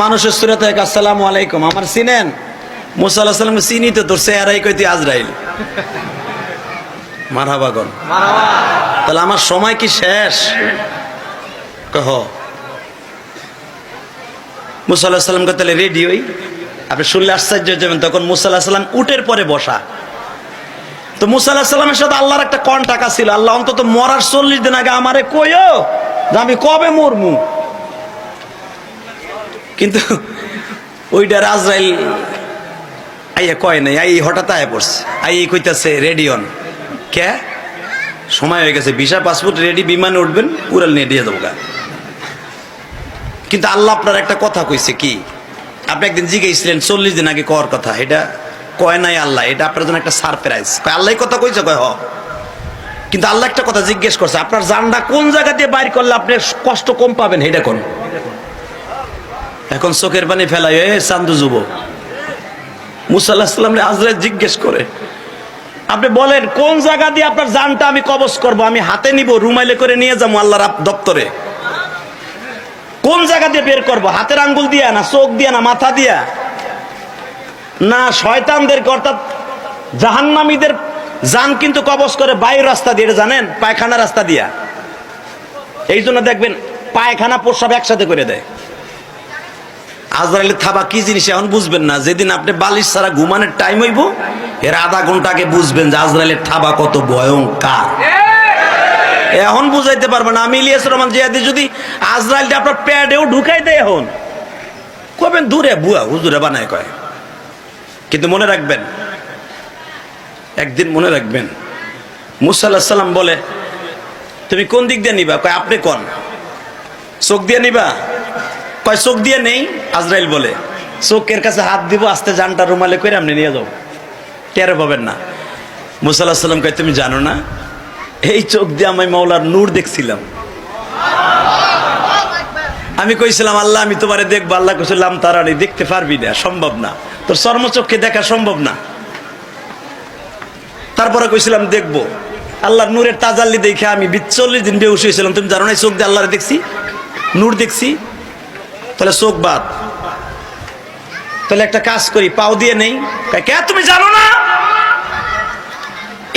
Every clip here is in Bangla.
মানুষের সুরাতে এক আসসালামু আলাইকুম আমার চিনেন? মুসা আলাইহিস সালাম চিনি তো, তোর চেহারাই কইতি আজরাইল। মারহাবা গন, তাহলে আমার সময় কি শেষ? কহ মুসা আলাইহিস সালামকে তাহলে রেডি হই। আপনি শুনলে আশ্চর্য হয়ে যাবেন। তখন মুসা আলাইহিস সালাম উটের পরে বসা। তো মুসা আলাইহিস সালামের সাথে আল্লাহর একটা কন্টাক্ট ছিল। আল্লাহ অন্তত মরার 40 দিন আগে আমারে কইও যে আমি কবে মরমু। কিন্তু ওইটার আজরাইল আইয়া কয় নাই, আই হঠাৎ আয়া পড়ছে। আই কইতাছে রেডি হন। কে সময় হয়ে গেছে, ভিসা পাসপোর্ট রেডি, বিমানে উঠবেন, উড়াল নিয়ে দিয়ে দেবো গা। কিন্তু আল্লাহ আপনার একটা কথা কইছে কি, আপনি একদিন জিজ্ঞেসছিলেন 40 দিন আগে কর কথা, এটা কয় নাই আল্লাহ, এটা আপনার জন্য একটা সারপ্রাইজ। আল্লাহ কথা কইছে, কয় হ। কিন্তু আল্লাহ একটা কথা জিজ্ঞেস করছে, আপনার জানটা কোন জায়গা দিয়ে বাইর করলে আপনি কষ্ট কম পাবেন, এটা কোন। এখন চোখের পানি ফেলাই চান্দু যুব মুসা আলাইহিস সালামরে আজরাইল জিজ্ঞেস করে, আপনি বলেন কোন জায়গা দিয়ে আপনার জানটা আমি কবজ করব, আমি হাতে নিব, রুমাইলে করে নিয়ে যাবো আল্লাহর দপ্তরে। কোন জায়গা দিয়ে বের করব, হাতের আঙ্গুল দিয়া না, চোখ দিয়া না, মাথা দিয়া না, শয়তানদের অর্থাৎ জাহান্নামীদের জান কিন্তু কবজ করে বাইরের রাস্তা দিয়ে, এটা জানেন? পায়খানা রাস্তা দিয়া। এই জন্য দেখবেন পায়খানা প্রস্রাব একসাথে করে দেয়। আজরাইলের থাবা কি জিনিস এখন বুঝবেন না, যেদিন আপনি বালিশ ছাড়া ঘুমানোর টাইম হইব এর আধা ঘন্টা আগে বুঝবেন যে আজরাইলের থাবা কত ভয়ঙ্কর। এখন বুঝাইতে পারবেন না। আমি ইলিয়াস রহমান জিয়াদি যদি আজরাইলটা আপনার প্যাডেও ঢুকাই দেয় এখন কবেন দূরে বুয়া হুজুরে বানায় কয়। কিন্তু মনে রাখবেন, একদিন মনে রাখবেন, মুসা আলাইহিস সালাম বলে তুমি কোন দিক দিয়ে নিবা? কয় আপনি কোন চোখ দিয়ে নিবা? কয় চোখ দিয়ে নেই। আজরাইল বলে চোখের কাছে হাত দিব, আস্তে জানটা রুমালে করে আপনি নিয়ে যাও, টেরও পাবেন না। মুসা আলাইহিস সালাম কয় তুমি জানো না এই চোখ দিয়ে আমি মাওলার নূর দেখছিলাম। আমি কইছিলাম আল্লাহ আমি তোমারে দেখবো। আল্লাহ কইছিলাম তারানি দেখতে পারবি না, সম্ভব না, তোর চর্মচক্ষে দেখা সম্ভব না। তারপরে কইছিলাম দেখবো। আল্লাহর নূরের তাজাল্লি দেখে আমি 40 দিন বেহুশ হয়েছিলাম। তুমি জানো না চোখ দিয়ে আল্লাহরে দেখছি, নূর দেখছি। তাহলে চোখ বাদ, তাহলে একটা কাজ করি, পাও দিয়ে নেই। কে তুমি জানো না?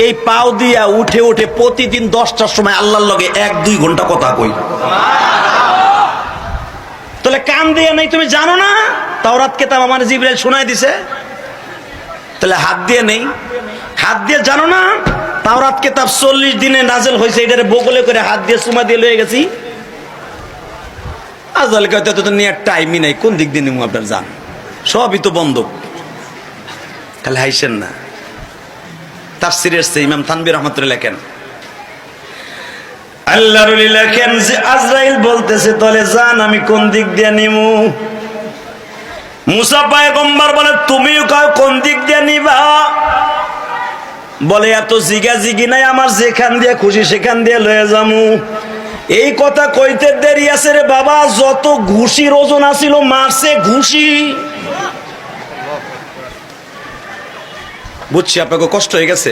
এই পাও দিয়া উঠে উঠে প্রতিদিন 10টার সময় আল্লাহর লগে 1-2 ঘন্টা কথা কই। তাহলে কান দিয়ে নেই, তুমি জানো না? তাওরাত কিতাব আমার জিবরাইল শোনায় দিছে। তাহলে হাত দিয়ে নেই, হাত দিয়ে জানো না? তাওরাত কিতাব 40 দিনে নাজেল হয়েছে, এটারে বগলে করে হাত দিয়ে চুমা দিয়ে লয়ে গেছি। আজরাইল কইতে তো নিয়ে টাইমই নাই, কোন দিক দিয়ে নিমু আপনার জান, সবই তো বন্ধ। তাহলে হাইছেন না। তাফসীরের ইমাম তানবীর রহমাতুল্লাহ লেখেন, আল্লাহর ওলি লেখেন যে আজরাইল বলতেছে তাহলে জান আমি কোন দিক দিয়ে নিমু? মুসা পয়গম্বর বলে তুমিও কও কোন দিক দিয়ে নিবা? বলে এত জিগি নাই, আমার যেখান দিয়ে খুশি সেখান দিয়ে লয়ে যামু। এই কথা কইতে দেরি আছে রে বাবা, যত ঘুষির ওজন আছিল মারছে ঘুষি। বুঝছি আপনাকে কষ্ট হয়ে গেছে।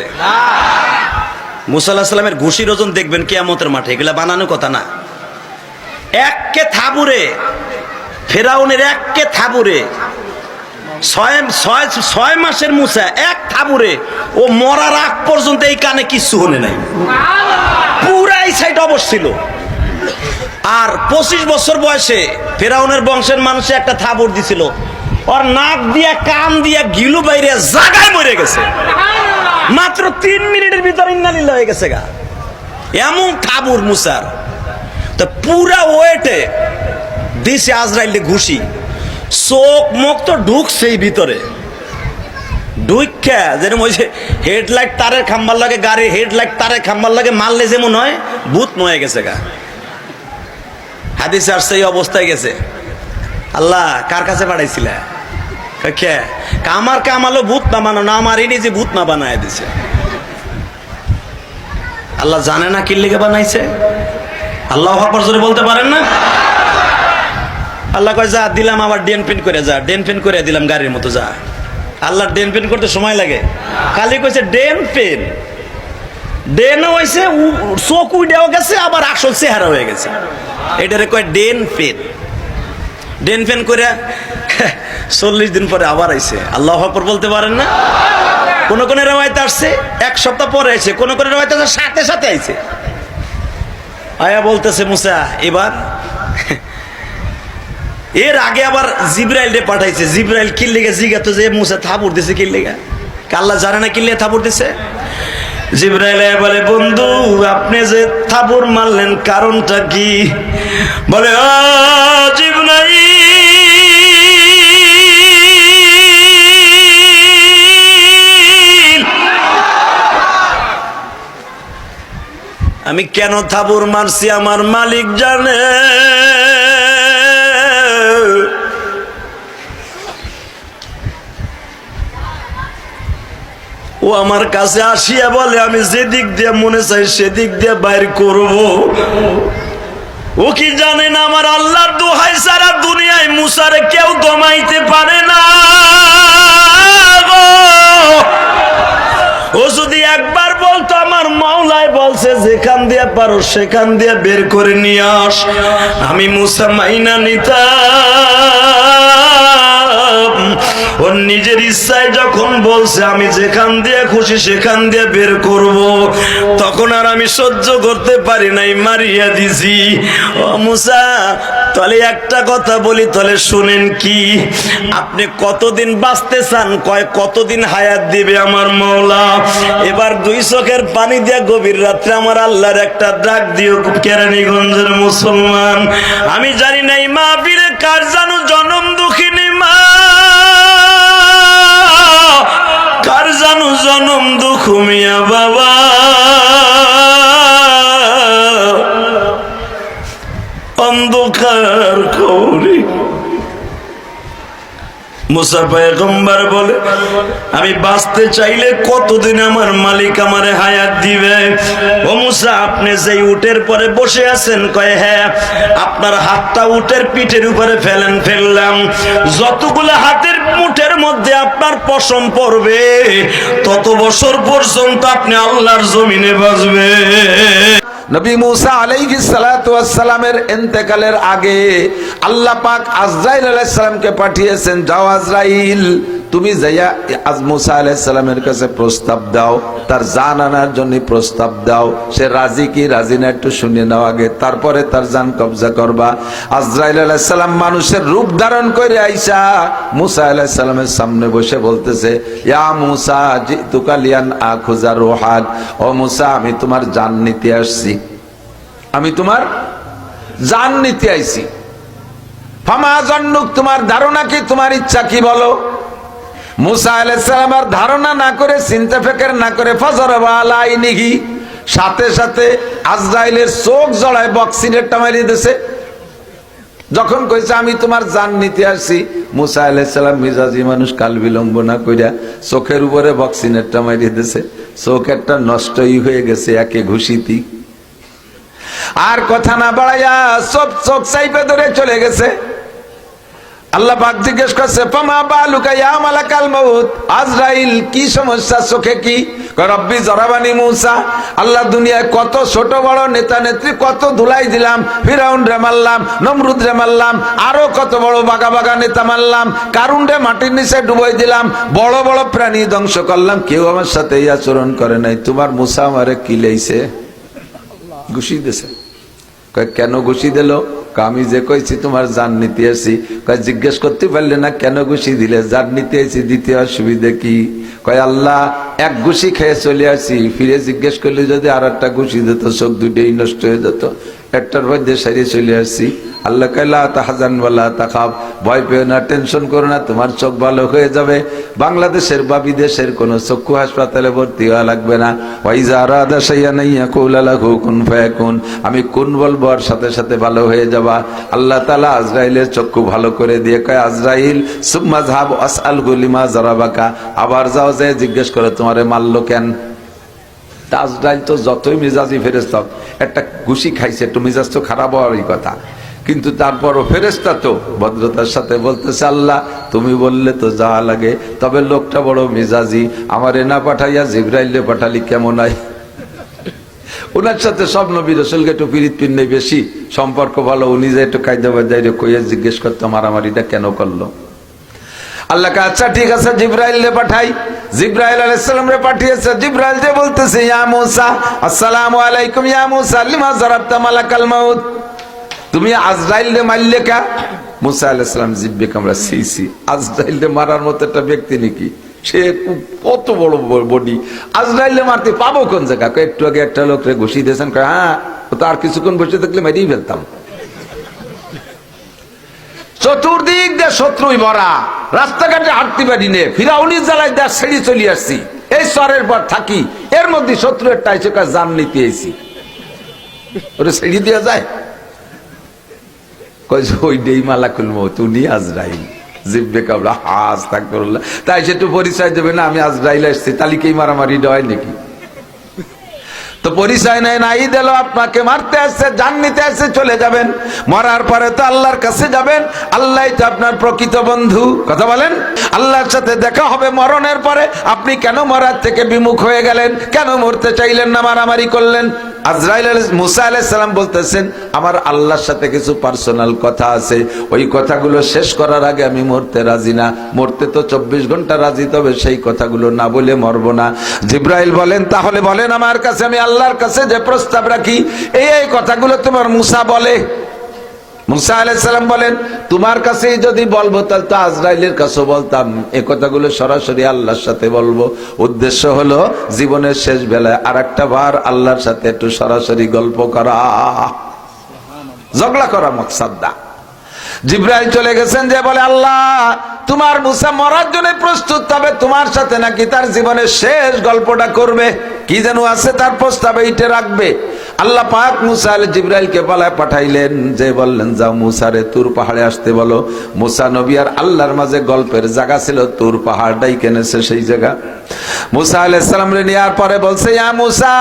মুসা আলাইহিস সালামের ঘুষির ওজন দেখবেন কিয়ামতের মাঠে, এগুলা বানানো কথা না। এককে থাবুরে ফেরাউনের, এককে থাবুরে 6 মাসের মুসা এক থাবুরে, ও মরার আগ পর্যন্ত এই কানে কিচ্ছু হনে নাই, পুরাই সাইড অবস্থিল। আর 25 বছর বয়সে ফেরাউনের বংশের মানুষে একটা থাবুর দিছিল, ওর নাক দিয়া কান দিয়া গিলু বাইরে জায়গায় মরে গেছে। মাত্র 3 মিনিটের ভিতর ইন্নালিল্লাহ হয়ে গেছে গা, এমন থাবুর মুসার। তো পুরা ওয়েটে দিছে আজরাইল ঘুষি, চোখ মুখ তো ঢুকছেই ভিতরে। ঢুকা যেরকম ওই যে হেডলাইট তারের খাম্বার লাগে, গাড়ির হেডলাইট তারের খাম্বার লাগে, মারলে যেমন হয় ভূত নয়ে গেছে গা। হাদিসে আর সেই অবস্থায় গেছে। আল্লাহ কার কাছে পাঠাইছিলে? কে আমার কামালো ভূত না বানানো না, আমার এনে যে ভূত না বানায় দিছে। আল্লাহ জানে না কি লেগে বানাইছে? আল্লাহু আকবার জোরে বলতে পারেন না? আল্লাহ কয় যা দিলাম, আবার ডেন পেন করে যা, ডেন পেন করে দিলাম গাড়ির মতো যা। আল্লাহ ডেন পেন করতে সময় লাগে? খালি কইছে ডেন পেন, ডেন হয়েছে চোখ উইডেও গেছে, আবার আসল চেহারা হয়ে গেছে। এটারে কয় ডেন পেন। ডেন ফেন করে 40 দিন পরে আবার আইছে। আল্লাহু আকবার বলতে পারেন না? কোন কোন রেওয়ায়েত আসছে 1 সপ্তাহ পরে আইছে, কোন কোন রেওয়ায়েত আছে সাথে সাথে আইছে। আয়া বলতেছে মুসা এবার। এর আগে আবার জিব্রাইল রে পাঠাইছে। জিব্রাইল কি লেগে জিজ্ঞাসা যে মুসা থাবুর দিছে কি লেগে? আল্লাহ জানে না কি লেগে থাবুর দিছে? জিব্রাইল বলে বন্ধু আপনি যে থাবুর মারলেন কারণটা কি? বলে ও জিব্রাইল, আমি কেন থাবুর মারছি আমার মালিক জানে। ও আমার কাছে আসিয়া বলে আমি যেদিক দিয়ে মনে চাই সেদিক দিয়ে বাইর করব। ও কি জানে না আমার আল্লাহর দোহাই সারা দুনিয়ায় মুসারে কেউ দমাইতে পারে না। ও যদি একবার বলতো আমার মাওলাই বলছে যেখান দিয়ে পারো সেখান দিয়ে বের করে নিয়ে আস, আমি মুসা মাইনা নিতাম। ওর নিজের ইচ্ছায় যখন বলছে আমি যেখান দিয়ে খুশি সেখান দিয়ে বের করব, তখন আর আমি সহ্য করতে পারি নাই, মারিয়া দিছি। ও মুসা তাহলে একটা কথা বলি, তাহলে শুনেন কি আপনি কতদিন বাঁচতে চান? কয় কতদিন হায়াত দিবে আমার মাওলা? এবার 2 চোখের পানি দিয়ে গভীর রাত্রে আমার আল্লাহর একটা ডাক দিও কেরানীগঞ্জের মুসলমান। আমি জানি না এই মাহফিলে কার জানো জনম দুঃখিনী মা, কার জানো জনম দুঃখ মিয়া বাবা। অন্ধকার করি মুসা পয়গম্বর বলে আমি বাঁচতে চাইলে কতদিন আমার মালিক আমারে হায়াত দিবে? ও মুসা আপনি যেই উটের পরে বসে আছেন, কয় হ্যাঁ। আপনার হাতটা উটের পিঠের উপরে ফেললাম, যতগুলো হাতের মুঠের মধ্যে আপনার পশম পড়বে তত বছর পর্যন্ত আপনি আল্লাহর জমিনে বাঁচবে। নবী মুসা আলাইহিস সালাতু ওয়াস সালামের ইন্তেকালের আগে আল্লাহ পাক আজরাইল আলাইহিস সালামকে পাঠিয়েছেন, যাও আজরাইল তুমি যাইয়া আজ মুসা আলাইহিস সালামের কাছে প্রস্তাব দাও, তার জান আনার জন্য প্রস্তাব দাও। সে রাজি কি রাজি না একটু শুনে নাও আগে, তারপরে তার জান কবজা করবা। আজরাইল আলাইহিস সালাম মানুষের রূপ ধারণ করে আইসা মুসা আলাইহিস সালামের সামনে বসে বলতেছে, ইয়া মুসা জিতুকা লিয়ান আখুজা রুহাক, ও মুসা আমি তোমার জান নিতে আসছি, আমি তোমার জান নিতে আইছি। ফামা জান্নুক, তোমার ধারণা কি, তোমার ইচ্ছা কি বলো? মুসা আলাইহিস সালাম আর ধারণা না করে চিন্তা ফিকির না করে ফাজরাবা আলাইহি, সাথে সাথে আজরাইলের চোখ জড়ায় বক্সিনেরটা মারিয়ে দিয়েছে। যখন কইছে আমি তোমার জান নিতে আসছি, মুসা আলাইহিস সালাম মিজাজি মানুষ, কাল বিলম্ব না কইরা চোখের উপরে বক্সিনেরটা মারিয়ে দিয়েছে। চোখ একটা নষ্টই হয়ে গেছে একে ঘুষিতি। আর কথা না বাড়াইয়া সব চোখ চাইপে ধরে চলে গেছে। আল্লাহ পাক জিজ্ঞেস করছে, ফামা বালুকা ইয়া মালাকাল মাউত, আজরাইল কি সমস্যা, চোখে কি? রব্বি জরাবানি মুসা, আল্লাহ দুনিয়ায় কত ছোট বড় নেতা নেত্রী কত ধুলাই দিলাম, ফিরাউন রে মারলাম, নমরুদ রে মারলাম, আরো কত বড় বাগা বাগা নেতা মারলাম, কারুন রে মাটির নিচে ডুবাই দিলাম, বড় বড় প্রাণী ধ্বংস করলাম, কেউ আমার সাথে এই আচরণ করে নাই। তোমার মুসা আমারে কি লাইছে, ঘুষি দিছে। কেন ঘুষি দিল? আমি যে কইছি তোমার জান নিতে আসি। জিজ্ঞেস করতে পারলে না কেন ঘুষি দিলে? জান নিতে আসি, দিতে অসুবিধা কি? কয় আল্লাহ এক ঘুষি খেয়ে চলে আসি, ফিরে জিজ্ঞেস করলে যদি আর একটা ঘুষি দিত চোখ দুটোই নষ্ট হয়ে যেত, একটার মধ্যে সারিয়ে চলে আসছি। আল্লাহ কাইলা তাহাজান ওয়ালা তাখাব, ভয় পেও না, টেনশন করো না, তোমার চোখ ভালো হয়ে যাবে। বাংলাদেশের বা বিদেশের কোন চক্ষু হাসপাতালে ভর্তি হওয়া লাগবে না। ওয়াইজা আরাদা শাইআন ইয়াকুলা লাহু কুন ফায়াকুন, আমি কোন বলবো আর সাথে সাথে ভালো হয়ে যাবা। আল্লাহ তাআলা আজরাইলের চক্ষু ভালো করে দিয়ে কয়, আজরাইল সুম্মা যাহাব আসআলহু লিমা যারাবাকা, আবার যাও যে জিজ্ঞেস করো তোমারে মারলো কেন। আজরাইল তো যতই মেজাজি ফেরেশতা, একটা ঘুষি খাইছে, একটু মেজাজ তো খারাপ হওয়ারই কথা, কিন্তু তারপরও ফেরেশতা তো ভদ্রতার সাথে বলতেছে, আল্লাহ তুমি বললে তো যাওয়া লাগে, তবে লোকটা বড় মেজাজি, আমারে না পাঠাইয়া জিবরাইলে পাঠালি কেমন হয়? ওনার সাথে সব নবী রাসূলকে একটু পিরিত পিন্নে বেশি সম্পর্ক ভালো, উনি যে একটু কায়দা বাজাই কইয়া জিজ্ঞেস করতো মারামারিটা কেন করলো। আল্লাহ কে আচ্ছা ঠিক আছে জিব্রাইল রে পাঠাই। জিব্রাইল আলাইহিস সালাম রে পাঠিয়েছে। জিব্রাইল যে বলতেছে ইয়া মূসা আসসালামু আলাইকুম ইয়া মূসা লিমা যারাবতা মালাকাল মাউত, তুমি আজরাইল রে মারলে কা? মূসা আলাইহিস সালাম জিব্বে কামড়া সিসি, আজরাইল রে মারার মতো একটা ব্যক্তি নাকি, সে কত বড় বডি, আজরাইল রে মারতে পাবো কোন জায়গা? একটু আগে একটা লোক রে ঘুষি দিয়েছেন, হ্যাঁ ও তো আর কিছুক্ষণ বসে থাকলে মেরেই ফেলতাম। চতুর্দিক দিয়ে শত্রুই ভরা, রাস্তাঘাটে হাঁটতে পারি নে, ফিরাউনি জ্বালায় দেশ ছেড়ে চলে আসছি, এই চরের পর থাকি, এর মধ্যে শত্রু একটা এসে কাজ জান নিতে এসি, ওটা ছেড়ে দেওয়া যায়? ওই ডেই মালাকুল মউত উনি আজরাইল। জিব্বে কাবলা হাস তাকবীরুল্লাহ, তাই সে একটু পরিচয় দেবে না আমি আজরাইল আসছি, তালিকেই মারামারি হয় নাকি? তো পরিচয় নেই, নাই দিল, আপনাকে মারতে আসছে, জান নিতে আসছে, চলে যাবেন। মরার পরে তো আল্লাহর কাছে যাবেন, আল্লাহ তো আপনার প্রকৃত বন্ধু। কথা বলেন, আল্লাহর সাথে দেখা হবে মরণের পরে। আপনি কেন মরার থেকে বিমুখ হয়ে গেলেন? কেন মরতে চাইলেন না, মারামারি করলেন? আজরাইল মূসা আলাইহিস সালাম বলতেছেন আমার আল্লাহর সাথে কিছু পার্সোনাল কথা আছে, ওই কথাগুলো শেষ করার আগে আমি মরতে রাজি না। মরতে তো 24 ঘন্টা রাজি, তবে সেই কথাগুলো না বলে মরবো না। জিব্রাইল বলেন তাহলে বলেন আমার কাছে, আমি আল্লাহর কাছে যে প্রস্তাব রাখি এই কথাগুলো তোমার মূসা বলে। মূসা আলাইহিস সালাম বলেন তোমার কাছেই যদি বলবো তাহলে তো আজরাইলের কাছে বলতাম, এই কথাগুলো সরাসরি আল্লাহর সাথে বলবো। উদ্দেশ্য হলো জীবনের শেষ বেলায় আরেকটা বার আল্লাহর সাথে একটু সরাসরি গল্প করা, ঝগড়া করা মকসাদ না। জিব্রাইল চলে গেছেন, যে বলে আল্লাহ তোমার মূসা মরার জন্য প্রস্তুত, তবে তোমার সাথে নাকি তার জীবনের শেষ গল্পটা করবে, কি যেন আছে তার প্রস্তাব এইটা রাখবে। আল্লাহ পাক মূসা আলাইহিস জিব্রাইলকে পালায় পাঠাইলেন, যে বললেন যাও মূসারে তুর পাহাড়ে আসতে বলো। মূসা নবী আর আল্লাহর মাঝে গল্পের জায়গা ছিল তুর পাহাড়টাই কেনেছে সেই জায়গা। মূসা আলাইহিস সালাম রে নেওয়ার পরে বলছে ইয়া মূসা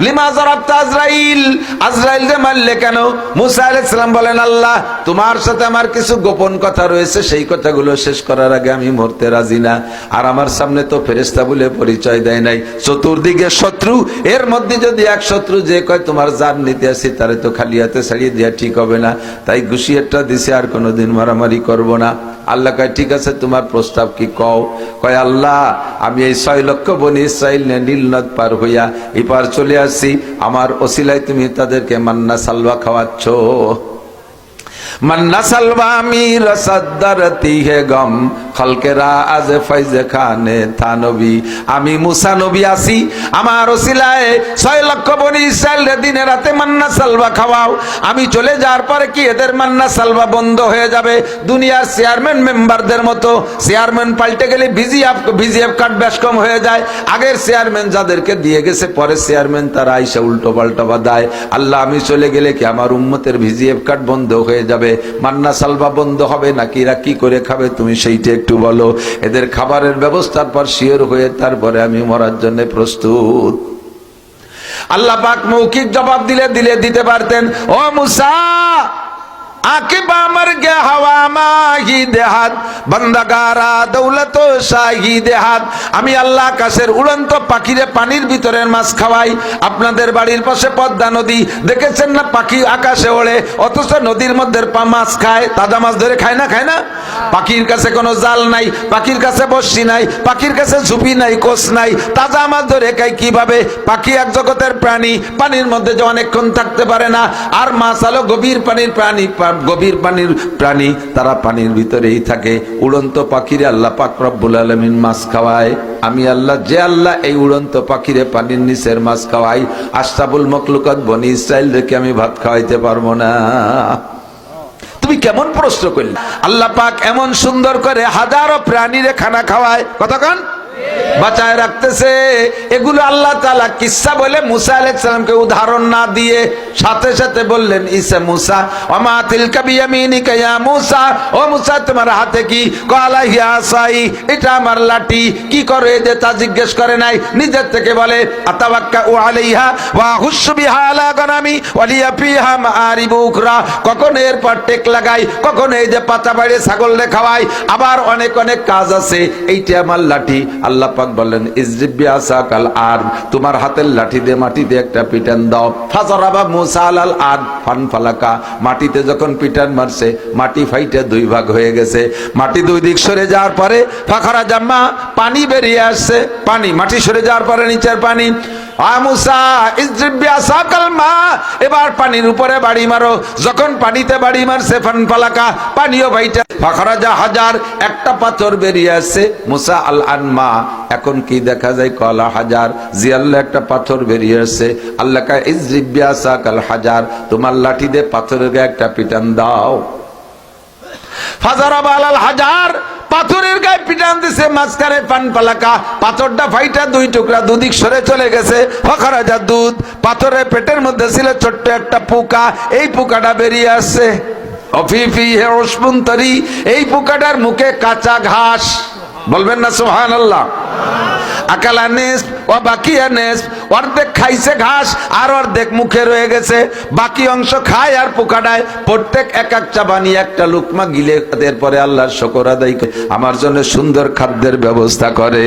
লিমা যারাবতা আজরাইল, আজরাইল রে মারলে কেন? মূসা আলাইহিস সালাম বলেন আল্লাহ তোমার সাথে আমার কিছু গোপন কথা রয়েছে, সেই কথাগুলো শেষ করার আগে আমি মরতে রাজি না। আর আমার সামনে তো ফেরেশতা বলে পরিচয় দেয় নাই, চতুর্দিকে শত্রু, এর মধ্যে যদি এক শত্রু যে কয় তোমার জান নিতে আসি, তারে তো খালি হাতে ছাড়িয়ে দেওয়া ঠিক হবে না, তাই ঘুষিয়ারটা দিছে, আর কোনোদিন মারামারি করব না। আল্লাহ কয় ঠিক আছে তোমার প্রস্তাব কি কও? কয় আল্লাহ আমি এই 6 লক্ষ বনি ইসরাইল নিয়ে নীল নদ পার হইয়া এপার চলে আসছি, আমার ওসিলায় তুমি তাদেরকে মান্না সালওয়া খাওয়াচ্ছ। মান্না সালওয়া আমি রসাদারতি হে গম খলকেরা আজ ফৈজে খানে থানবী, আমি মুসা নবী আসি, আমার ওসিলায় 6 লক্ষ বনি ইসরাইল দিনে রাতে মান্না সালওয়া খাওয়াও। আমি চলে যাওয়ার পরে কি এদের মান্না সালওয়া বন্ধ হয়ে যাবে? দুনিয়ার চেয়ারম্যান মেম্বারদের মতো, চেয়ারম্যান পাল্টে গেলে ভিজিএফ কার্ড বেশ কম হয়ে যায়। আগের চেয়ারম্যান যাদেরকে দিয়ে গেছে, পরে চেয়ারম্যান তারা আইসা উল্টো পাল্টা বাদায়। আল্লাহ আমি চলে গেলে কি আমার উম্মতের ভিজিএফ কার্ড বন্ধ হয়ে যাবে, মান্না সালওয়া বন্ধ হবে নাকি? এরা কি করে খাবে তুমি সেইটা একটু বলো। এদের খাবারের ব্যবস্থার পর শিওর হয়ে তারপরে আমি মরার জন্য প্রস্তুত। আল্লাহ পাক মৌখিক জবাব দিতে পারতেন, ও মুসা আকিবা মর গে হাওয়া মাহি দেহাত বন্দাগারা দৌলত শাহী দেহাত, আমি আল্লাহ আকাশের উড়ন্ত পাখিরে পানির ভিতরের মাছ খাওয়াই। আপনাদের বাড়ির পাশে পদ্মা নদী দেখেছেন না, পাখি আকাশে ওড়ে, অথচ নদীর মধ্যে মাছ খায়, তাজা মাছ ধরে খায় না? খায় না? পাখির কাছে কোনো জাল নাই, পাখির কাছে বর্ষি নাই, পাখির কাছে ঝুপি নাই, কোষ নাই, তাজা মাছ ধরে খায় কিভাবে? পাখি এক জগতের প্রাণী, পানির মধ্যে যে অনেকক্ষণ থাকতে পারে না। আর মাছ হলো গভীর পানির প্রাণী, গভীর পানির প্রাণী, তারা পানির ভিতরেই থাকে। উড়ন্ত পাখিরে আল্লাহ পাক রব্বুল আলামিন মাছ খাওয়ায়। আমি আল্লাহ, যে আল্লাহ এই উড়ন্ত পাখিরে পানির নিচের মাছ খাওয়াই, আশরাফুল মখলুকাত বনি ইসরাইল রেখে আমি ভাত খাওয়াইতে পারবো না? তুমি কেমন প্রশ্ন করলে? আল্লাহ পাক এমন সুন্দর করে হাজারো প্রাণীরে খানা খাওয়ায়, কতক্ষণ বাঁচায় রাখতেছে। এগুলো আল্লাহ তাআলা কিসসা বলে মুসা আলাইহিস সালামকে উদাহরণ না দিয়ে সাথে সাথে বললেন ইসা মুসা ওমা তিলকা বিয়ামিনিকা ইয়া মুসা, ও মুসা তোমার হাতে কি? ক্বালা হিয়া আসাই, এটা আমার লাঠি। কি করে যে তা জিজ্ঞেস করে নাই, নিজের থেকে বলে আতাওয়াক্কাউ আলাইহা ওয়া হুসু বিহা আলা গনামি ওয়ালিয়া ফিহা মাআরিবু উখরা। কখন এর পর টেক লাগাই, কখন এই যে পাতা বাইরে ছাগলরে খাওয়াই, আবার অনেক অনেক কাজ আছে। এইটা আমার লাঠি। আল্লাহ আল্লাহ পাক বললেন ইজরিব বিআসাকাল আর, তোমার হাতের লাঠি দিয়ে মাটিতে একটা পিটান দাও। ফাজারাবা মূসা আলাল আর ফানফালাকা, মাটিতে যখন পিটান মারছে মাটি ফাইটে দুই ভাগ হয়ে গেছে। মাটি দুই দিক সরে যাওয়ার পরে ফাখারা জাম্মা, পানি বেরিয়ে আসছে। পানি, মাটি সরে যাওয়ার পরে নিচের পানি। মূসা ইজরিব বিআসাকাল মা, এবার পানির উপরে বাড়ি মারো। যখন পানিতে বাড়ি মারছে ফানফালাকা, পানিও ভাইটা। ফাখারাজা হাজার, একটা পাথর বেরিয়ে আসছে। মুসা আল আনমা, এখন কি দেখা যায়? কলা হাজার, জি আল্লাহ একটা পাথর বেরিয়ে আসছে। আল্লাহ কা ইজরিব বিআসাকাল হাজার, তোমার লাঠি দিয়ে পাথরের গায়ে একটা পিটান দাও। ফাজারাবা আলাল হাজার, পাথরের গায়ে পিটান দিছে, মাঝখানে ফানফালাকা, পাথরটা ফাইটা দুই টুকরা দুদিক সরে চলে গেছে। ফাখারাজা দুধ, পাথরের পেটের মধ্যে ছিল ছোট্ট একটা পোকা, এই পোকাটা বেরিয়ে আসছে। এই পোকাটার মুখে কাঁচা ঘাস, বলবেন না সুবহানাল্লাহ। আকালা নিস ও বাকিয়া নিস, অর্ধেক খাইছে ঘাস আর অর্ধেক মুখে রয়ে গেছে, বাকি অংশ খায় আর পোকাটায়। প্রত্যেক এক এক চাবানি একটা লুকমা গিলে এরপরে আল্লাহর শুকর আদায় করে আমার জন্য সুন্দর খাদ্যের ব্যবস্থা করে।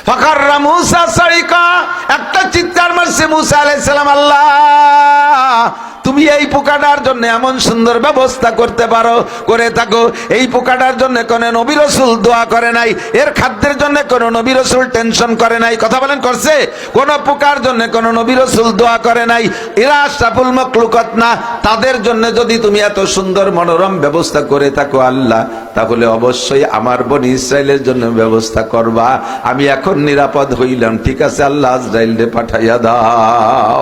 ফাকাররা মূসা সারিকা, একটা চিৎকার মারছে মূসা আলাইহিস সালাম, আল্লাহ তুমি এই পোকাটার জন্য এমন সুন্দর ব্যবস্থা করতে পারো, করে থাকো। এই পোকাটার জন্য কোন নবী রাসূল দোয়া করে নাই, এর খাদ্যের জন্য কোন নবী রাসূল টেনশন করে নাই। কথা বলেন, করছে? কোন পোকার জন্য কোন নবী রাসূল দোয়া করে নাই। এরা আশরাফুল মাখলুকাত না, তাদের জন্য যদি তুমি এত সুন্দর মনোরম ব্যবস্থা করে থাকো আল্লাহ, তাহলে অবশ্যই আমার বনি ইসরাইলের জন্য ব্যবস্থা করবা। আমি এখন নিরাপদ হইলাম, ঠিক আছে আল্লাহ আজরাইলকে পাঠাইয়া দাও।